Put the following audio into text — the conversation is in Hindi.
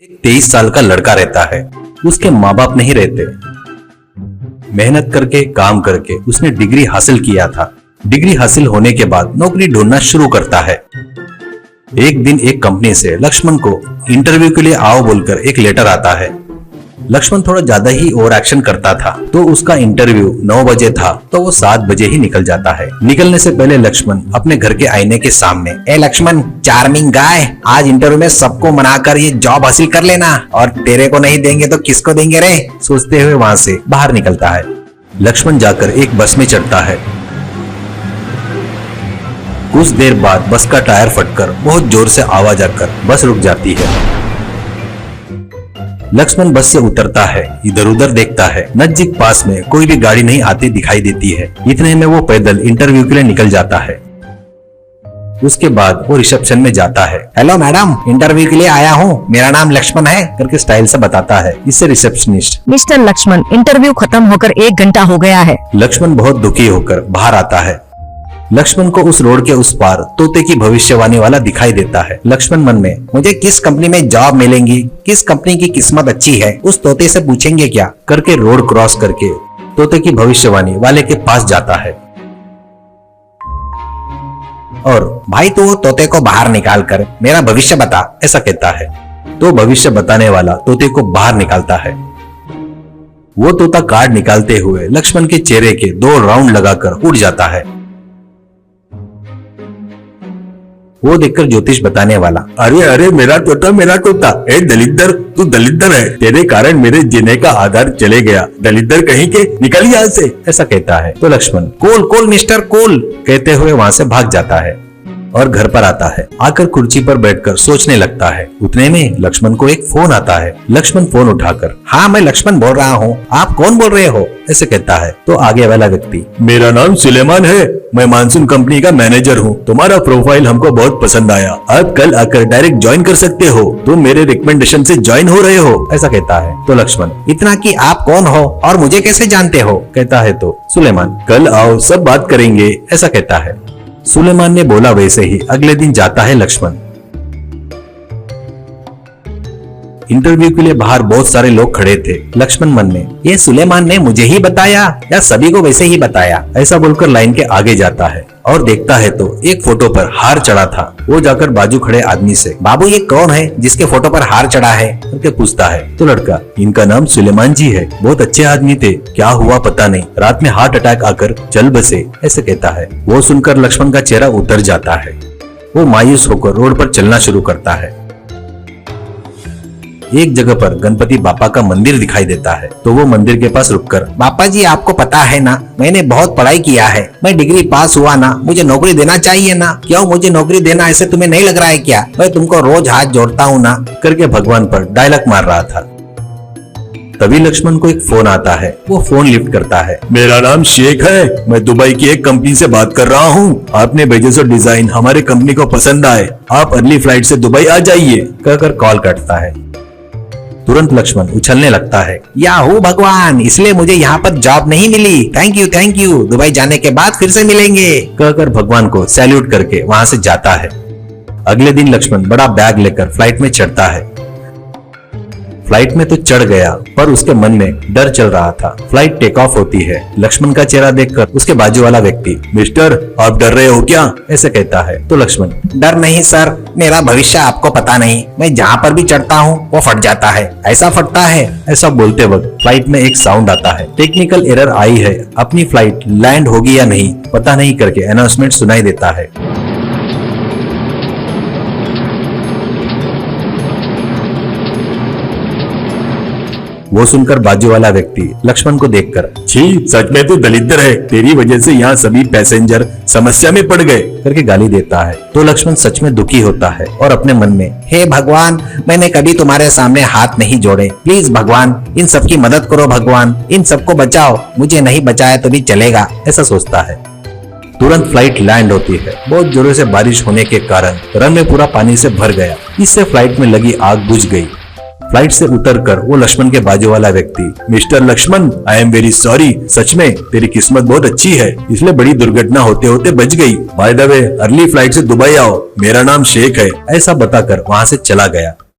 एक 23 साल का लड़का रहता है। उसके माँ बाप नहीं रहते। मेहनत करके काम करके उसने डिग्री हासिल किया था। डिग्री हासिल होने के बाद नौकरी ढूंढना शुरू करता है। एक दिन एक कंपनी से लक्ष्मण को इंटरव्यू के लिए आओ बोलकर एक लेटर आता है। लक्ष्मण थोड़ा ज्यादा ही ओवर एक्शन करता था, तो उसका इंटरव्यू 9 बजे था तो वो 7 बजे ही निकल जाता है। निकलने से पहले लक्ष्मण अपने घर के आईने के सामने, ए लक्ष्मण चार्मिंग गाय, आज इंटरव्यू में सबको मनाकर ये जॉब हासिल कर लेना, और तेरे को नहीं देंगे तो किसको देंगे रे, सोचते हुए वहाँ से बाहर निकलता है। लक्ष्मण जाकर एक बस में चढ़ता है। कुछ देर बाद बस का टायर फटकर बहुत जोर से आवाज आकर बस रुक जाती है। लक्ष्मण बस से उतरता है, इधर उधर देखता है। नजदीक पास में कोई भी गाड़ी नहीं आती दिखाई देती है। इतने में वो पैदल इंटरव्यू के लिए निकल जाता है। उसके बाद वो रिसेप्शन में जाता है। हेलो मैडम, इंटरव्यू के लिए आया हूँ, मेरा नाम लक्ष्मण है करके स्टाइल से बताता है। इससे रिसेप्शनिस्ट, मिस्टर लक्ष्मण, इंटरव्यू खत्म होकर 1 घंटा हो गया है। लक्ष्मण बहुत दुखी होकर बाहर आता है। लक्ष्मण को उस रोड के उस पार तोते की भविष्यवाणी वाला दिखाई देता है। लक्ष्मण मन में, मुझे किस कंपनी में जॉब मिलेंगी, किस कंपनी की किस्मत अच्छी है, उस तोते से पूछेंगे क्या करके रोड क्रॉस करके तोते की भविष्यवाणी वाले के पास जाता है। और भाई तू तोते को बाहर निकाल कर मेरा भविष्य बता, ऐसा कहता है। तो भविष्य बताने वाला तोते को बाहर निकालता है। वो तोता कार्ड निकालते हुए लक्ष्मण के चेहरे के 2 राउंड लगाकर उड़ जाता है। वो देखकर ज्योतिष बताने वाला, अरे अरे मेरा तोता, ए दलिद्र, तू दलिद्र है, तेरे कारण मेरे जीने का आधार चले गया, दलिद्र कहीं के, निकल यहाँ से, ऐसा कहता है। तो Lakshman cool cool mister cool कहते हुए वहाँ से भाग जाता है और घर पर आता है। आकर कुर्सी पर बैठकर सोचने लगता है। उतने में लक्ष्मण को एक फोन आता है। लक्ष्मण फोन उठाकर, हाँ मैं लक्ष्मण बोल रहा हूँ, आप कौन बोल रहे हो, ऐसे कहता है। तो आगे वाला व्यक्ति, मेरा नाम सुलेमान है, मैं मानसून कंपनी का मैनेजर हूँ, तुम्हारा प्रोफाइल हमको बहुत पसंद आया, आप कल आकर डायरेक्ट ज्वाइन कर सकते हो, तुम मेरे रिकमेंडेशन से ज्वाइन हो रहे हो, ऐसा कहता है। तो लक्ष्मण, इतना कि आप कौन हो और मुझे कैसे जानते हो, कहता है। तो सुलेमान, कल आओ सब बात करेंगे, ऐसा कहता है। सुलेमान ने बोला वैसे ही अगले दिन जाता है लक्ष्मण। इंटरव्यू के लिए बाहर बहुत सारे लोग खड़े थे। लक्ष्मण मन में, ये सुलेमान ने मुझे ही बताया या सभी को वैसे ही बताया, ऐसा बोलकर लाइन के आगे जाता है और देखता है तो एक फोटो पर हार चढ़ा था। वो जाकर बाजू खड़े आदमी से, बाबू ये कौन है जिसके फोटो पर हार चढ़ा है करके पूछता है। तो लड़का, इनका नाम सुलेमान जी है, बहुत अच्छे आदमी थे, क्या हुआ पता नहीं, रात में हार्ट अटैक आकर चल बसे, ऐसे कहता है। वो सुनकर लक्ष्मण का चेहरा उतर जाता है। वो मायूस होकर रोड पर चलना शुरू करता है। एक जगह पर गणपति बापा का मंदिर दिखाई देता है। तो वो मंदिर के पास रुककर, बापा जी आपको पता है ना, मैंने बहुत पढ़ाई किया है, मैं डिग्री पास हुआ ना, मुझे नौकरी देना चाहिए ना, क्यों मुझे नौकरी देना ऐसे तुम्हें नहीं लग रहा है क्या, मैं तुमको रोज हाथ जोड़ता हूँ ना, करके भगवान पर डायलॉग मार रहा था। तभी लक्ष्मण को एक फोन आता है। वो फोन लिफ्ट करता है। मेरा नाम शेख है, मैं दुबई की एक कंपनी से बात कर रहा हूँ, आपने भेजे सो डिजाइन हमारे कंपनी को पसंद आए, आप अर्ली फ्लाइट से दुबई आ जाइए, कहकर कॉल काटता है। तुरंत लक्ष्मण उछलने लगता है, याहू भगवान, इसलिए मुझे यहाँ पर जॉब नहीं मिली, थैंक यू, दुबई जाने के बाद फिर से मिलेंगे, कहकर भगवान को सैल्यूट करके वहाँ से जाता है। अगले दिन लक्ष्मण बड़ा बैग लेकर फ्लाइट में चढ़ता है। फ्लाइट में तो चढ़ गया, पर उसके मन में डर चल रहा था। फ्लाइट टेक ऑफ होती है। लक्ष्मण का चेहरा देखकर उसके बाजू वाला व्यक्ति, मिस्टर आप डर रहे हो क्या, ऐसे कहता है। तो लक्ष्मण, डर नहीं सर, मेरा भविष्य आपको पता नहीं, मैं जहाँ पर भी चढ़ता हूँ वो फट जाता है, ऐसा फटता है। ऐसा बोलते वक्त फ्लाइट में एक साउंड आता है, टेक्निकल एरर आई है, अपनी फ्लाइट लैंड होगी या नहीं पता नहीं करके अनाउंसमेंट सुनाई देता है। वो सुनकर बाजू वाला व्यक्ति लक्ष्मण को देखकर, छी, सच में तू दलिद्र है, तेरी वजह से यहाँ सभी पैसेंजर समस्या में पड़ गए, करके गाली देता है। तो लक्ष्मण सच में दुखी होता है और अपने मन में, हे भगवान, मैंने कभी तुम्हारे सामने हाथ नहीं जोड़े, प्लीज भगवान इन सबकी मदद करो, भगवान इन सबको बचाओ, मुझे नहीं बचाया तो भी चलेगा, ऐसा सोचता है। तुरंत फ्लाइट लैंड होती है। बहुत जोरों से बारिश होने के कारण रनवे पूरा पानी से भर गया। इससे फ्लाइट में लगी आग बुझ गई। फ्लाइट से उतरकर वो लक्ष्मण के बाजू वाला व्यक्ति, mister Lakshman, I am very sorry, सच में तेरी किस्मत बहुत अच्छी है, इसलिए बड़ी दुर्घटना होते होते बच गई, by the way early flight से दुबई आओ, मेरा नाम शेख है, ऐसा बताकर वहाँ से चला गया।